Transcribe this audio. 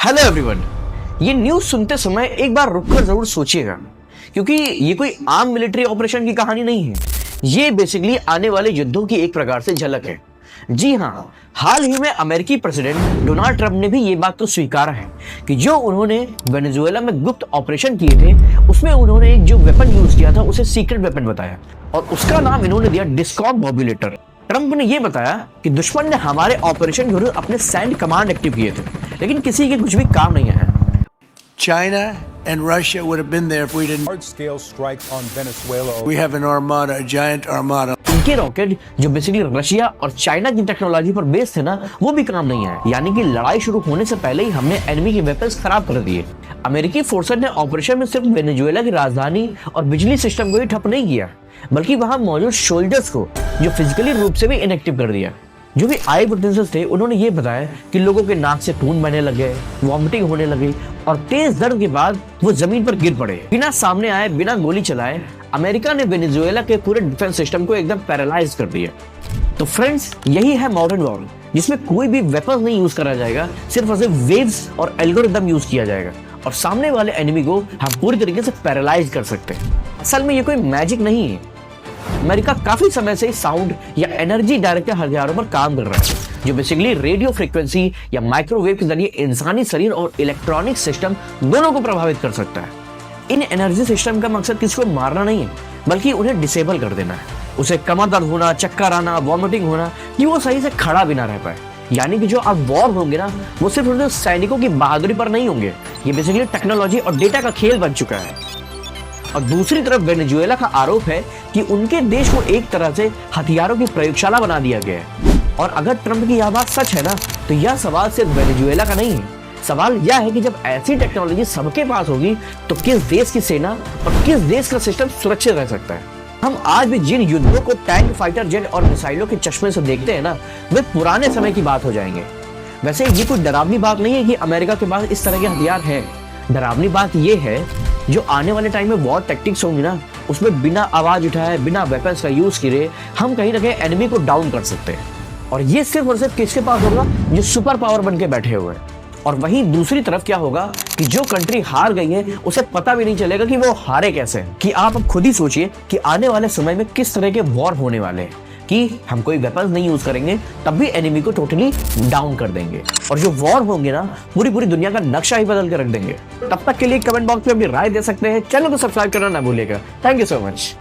Hello everyone. ये news सुनते समय एक बार रुककर जरूर सोचिएगा, क्योंकि ये कोई आम मिलिट्री ऑपरेशन की कहानी नहीं है। ये बेसिकली आने वाले युद्धों की एक प्रकार से झलक है। जी हाँ, हाल ही में अमेरिकी प्रेसिडेंट डोनाल्ड ट्रंप ने भी ये बात तो स्वीकारा है कि जो उन्होंने वेनेजुएला में गुप्त ऑपरेशन किए थे, उसमें उन्होंने एक जो वेपन यूज किया था उसे सीक्रेट वेपन बताया और उसका नाम इन्होंने दिया डिस्कॉम बॉबुलेटर। ट्रंप ने यह बताया कि दुश्मन ने हमारे ऑपरेशन के दौरान अपने सैन्य कमांड एक्टिव किए थे, लेकिन किसी के कुछ भी काम नहीं आया। China and Russia would have been there if we didn't. Large-scale strike on Venezuela. We have an armada, a giant armada. इनके रॉकेट जो बेसिकली रशिया और चाइना की टेक्नोलॉजी पर बेस्ड थे ना, वो भी काम नहीं आया। यानी कि लड़ाई शुरू होने से पहले ही हमने एनिमी के वेपन्स खराब कर दिए। अमेरिकी फोर्सेस ने ऑपरेशन में सिर्फ वेनेजुएला की राजधानी और बिजली सिस्टम को ही ठप नहीं किया, बल्कि वहां मौजूद सोल्जर्स को जो फिजिकली रूप से भी इनएक्टिव कर दिया। जो भी आई विटनेसेस थे, उन्होंने ये बताया कि लोगों के नाक से खून बहने लगे, वॉमिटिंग होने लगी और तेज दर्द के बाद वो जमीन पर गिर पड़े। बिना सामने आए, बिना गोली चलाए अमेरिका ने वेनेजुएला के पूरे डिफेंस सिस्टम को एकदम पैरालाइज कर दिया। तो फ्रेंड्स, यही है मॉडर्न वॉर, जिसमें कोई भी वेपन नहीं यूज करा जाएगा, सिर्फ और सिर्फ वेव्स और एल्गोरिदम यूज किया जाएगा और सामने वाले एनिमी को हम पूरी तरीके से पैरालाइज कर सकते हैं। असल में ये कोई मैजिक नहीं है। अमेरिका काफी समय से साउंड या एनर्जी डायरेक्टेड हथियारों पर काम कर रहा है, जो बेसिकली रेडियो फ्रीक्वेंसी या माइक्रोवेव के जरिए इंसानी शरीर और इलेक्ट्रॉनिक सिस्टम दोनों को प्रभावित कर सकता है। इन एनर्जी सिस्टम का मकसद किसी को मारना नहीं है, बल्कि उन्हें डिसेबल कर देना है। उसे कमर दर्द होना, चक्कर आना, वॉमिटिंग होना, कि वो सही से खड़ा भी ना रह पाए। यानी कि जो अब वॉर होंगे ना, वो सिर्फ उनके सैनिकों की बहादुरी पर नहीं होंगे। ये बेसिकली टेक्नोलॉजी और डेटा का खेल बन चुका है। और दूसरी तरफ वेनेजुएला का आरोप है कि उनके देश को एक तरह से हथियारों की प्रयोगशाला बना दिया गया है। और अगर ट्रंप की यह बात सच है ना, तो यह सवाल सिर्फ वेनेजुएला का नहीं है। सवाल यह है कि जब ऐसी टेक्नोलॉजी सबके पास होगी, तो किस देश की सेना और किस देश का सिस्टम सुरक्षित रह सकता है। हम आज भी जिन युद्धों को टैंक, फाइटर जेट और मिसाइलों के चश्मे से देखते हैं ना, वे पुराने समय की बात हो जाएंगे। वैसे ये कोई डरावनी बात नहीं है कि अमेरिका के पास इस तरह के हथियार हैं। डरावनी बात यह है जो आने वाले टाइम में वॉर टैक्टिक्स होंगी ना, उसमें बिना आवाज उठाए, बिना वेपन्स का यूज करे हम कहीं ना कहीं एनिमी को डाउन कर सकते हैं। और ये सिर्फ और सिर्फ किसके पास होगा? जो सुपर पावर बन के बैठे हुए हैं। और वहीं दूसरी तरफ क्या होगा कि जो कंट्री हार गई है, उसे पता भी नहीं चलेगा कि वो हारे कैसे। कि आप अब खुद ही सोचिए कि आने वाले समय में किस तरह के वॉर होने वाले हैं, कि हम कोई वेपन्स नहीं यूज करेंगे, तब भी एनिमी को टोटली डाउन कर देंगे। और जो वॉर होंगे ना, पूरी दुनिया का नक्शा ही बदल के रख देंगे। तब तक के लिए कमेंट बॉक्स में अपनी राय दे सकते हैं। चैनल को सब्सक्राइब करना ना भूलिएगा। Thank you so much.